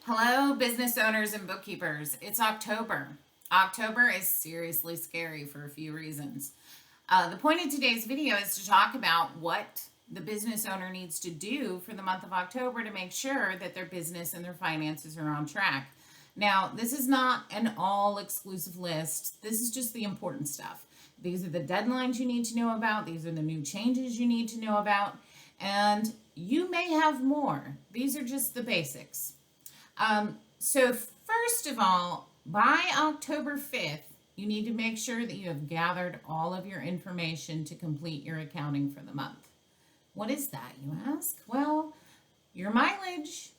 Hello, business owners and bookkeepers. It's October. October is seriously scary for a few reasons. The point of today's video is to talk about what the business owner needs to do for the month of October to make sure that their business and their finances are on track. Now, this is not an all-exclusive list. This is just the important stuff. These are the deadlines you need to know about. These are the new changes you need to know about. And you may have more. These are just the basics. So first of all, by October 5th, you need to make sure that you have gathered all of your information to complete your accounting for the month. What is that, you ask? Well, your mileage.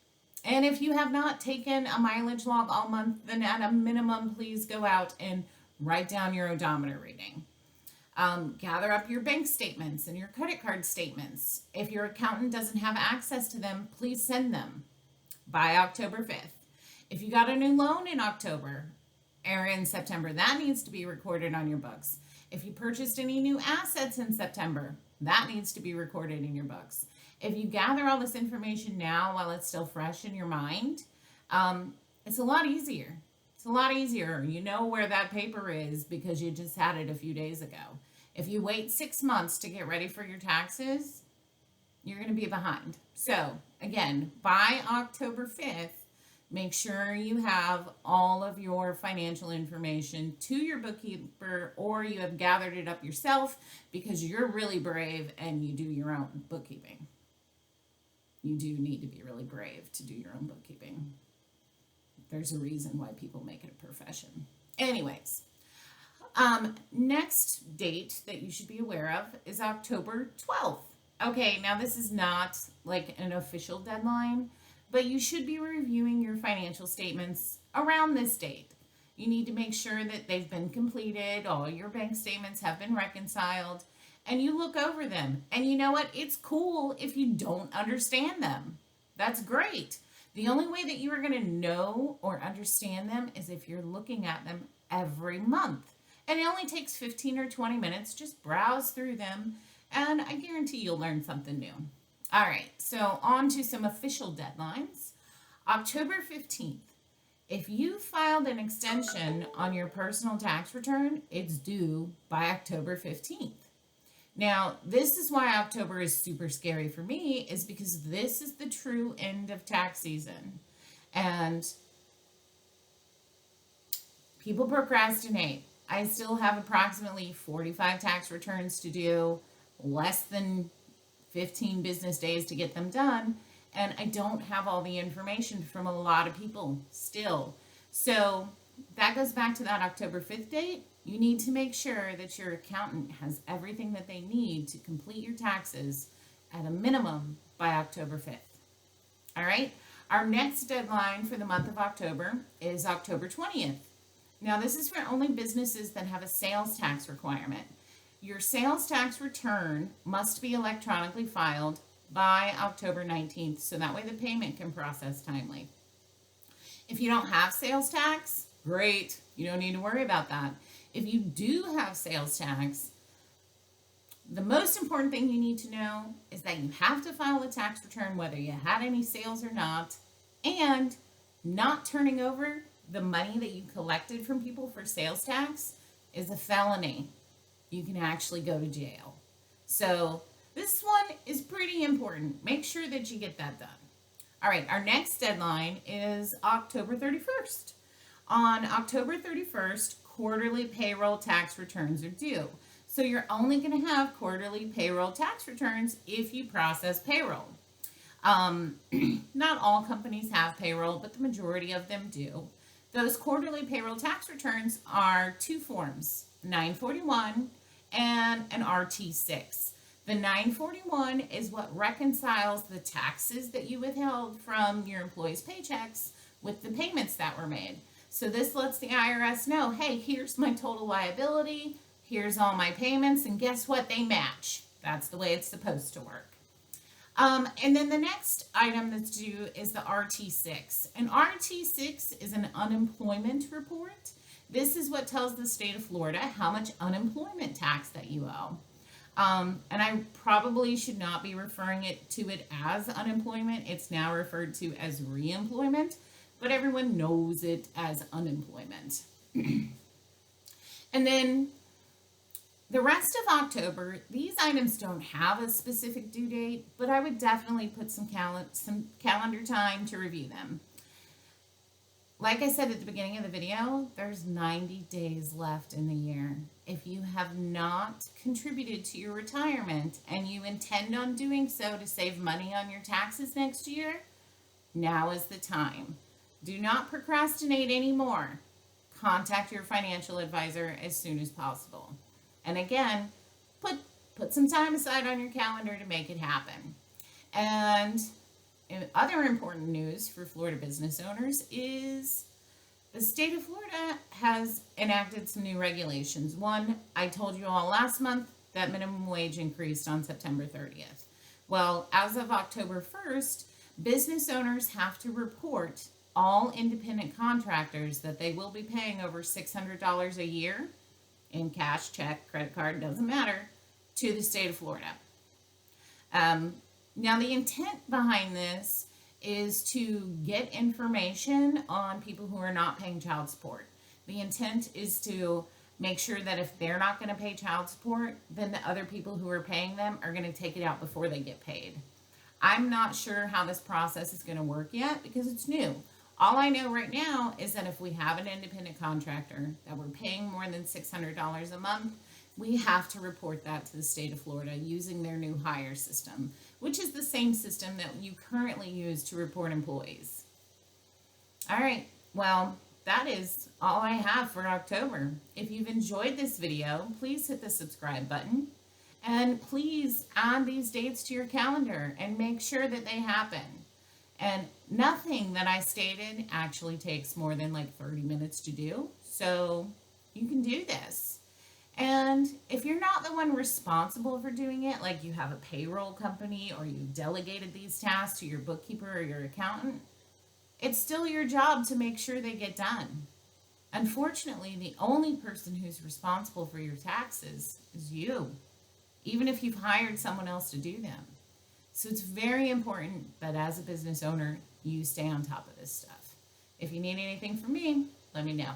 And if you have not taken a mileage log all month, then at a minimum, please go out and write down your odometer reading. Gather up your bank statements and your credit card statements. If your accountant doesn't have access to them, please send them by October 5th. If you got a new loan in October or in September, that needs to be recorded on your books. If you purchased any new assets in September, that needs to be recorded in your books. If you gather all this information now while it's still fresh in your mind, it's a lot easier. It's a lot easier. You know where that paper is because you just had it a few days ago. If you wait 6 months to get ready for your taxes, you're going to be behind. So again, by October 5th, make sure you have all of your financial information to your bookkeeper, or you have gathered it up yourself because you're really brave and you do your own bookkeeping. You do need to be really brave to do your own bookkeeping. There's a reason why people make it a profession. Anyways, next date that you should be aware of is October 12th. Okay, now this is not like an official deadline, but you should be reviewing your financial statements around this date. You need to make sure that they've been completed, all your bank statements have been reconciled, and you look over them. And you know what? It's cool if you don't understand them. That's great. The only way that you are going to know or understand them is if you're looking at them every month. And it only takes 15 or 20 minutes. Just browse through them, and I guarantee you'll learn something new. All right, so on to some official deadlines. October 15th. If you filed an extension on your personal tax return, it's due by October 15th. Now, this is why October is super scary for me, is because this is the true end of tax season. And people procrastinate. I still have approximately 45 tax returns to do, less than 15 business days to get them done, and I don't have all the information from a lot of people still. So that goes back to that October 5th date. You need to make sure that your accountant has everything that they need to complete your taxes at a minimum by October 5th. All right, our next deadline for the month of October is October 20th. Now, this is for only businesses that have a sales tax requirement. Your sales tax return must be electronically filed by October 19th, so that way the payment can process timely. If you don't have sales tax, great. You don't need to worry about that. If you do have sales tax, the most important thing you need to know is that you have to file a tax return whether you had any sales or not, and not turning over the money that you collected from people for sales tax is a felony. You can actually go to jail. So this one is pretty important. Make sure that you get that done. All right, our next deadline is October 31st. On October 31st, quarterly payroll tax returns are due. So you're only going to have quarterly payroll tax returns if you process payroll. Not all companies have payroll, but the majority of them do. Those quarterly payroll tax returns are two forms, 941 and an RT6. The 941 is what reconciles the taxes that you withheld from your employees' paychecks with the payments that were made. So this lets the IRS know, hey, here's my total liability, here's all my payments, and guess what? They match. That's the way it's supposed to work. And then the next item that's due is the RT6. An RT6 is an unemployment report. This is what tells the state of Florida how much unemployment tax that you owe. And I probably should not be referring to it as unemployment. It's now referred to as reemployment. but everyone knows it as unemployment. And then the rest of October, these items don't have a specific due date, but I would definitely put some calendar time to review them. Like I said at the beginning of the video, there's 90 days left in the year. If you have not contributed to your retirement and you intend on doing so to save money on your taxes next year, now is the time. Do not procrastinate anymore. Contact your financial advisor as soon as possible. And again, put some time aside on your calendar to make it happen. And other important news for Florida business owners is the state of Florida has enacted some new regulations. One, I told you all last month that minimum wage increased on September 30th. Well, as of October 1st, business owners have to report all independent contractors that they will be paying over $600 a year in cash, check, credit card, doesn't matter, to the state of Florida. Now, the intent behind this is to get information on people who are not paying child support. The intent is to make sure that if they're not going to pay child support, then the other people who are paying them are going to take it out before they get paid. I'm not sure how this process is going to work yet because it's new. All I know right now is that if we have an independent contractor that we're paying more than $600 a month, we have to report that to the state of Florida using their new hire system, which is the same system that you currently use to report employees. All right, well, that is all I have for October. If you've enjoyed this video, please hit the subscribe button and please add these dates to your calendar and make sure that they happen. And nothing that I stated actually takes more than like 30 minutes to do, so you can do this. And if you're not the one responsible for doing it, like you have a payroll company or you delegated these tasks to your bookkeeper or your accountant, it's still your job to make sure they get done. Unfortunately, the only person who's responsible for your taxes is you, even if you've hired someone else to do them. So it's very important that as a business owner, you stay on top of this stuff. If you need anything from me, let me know.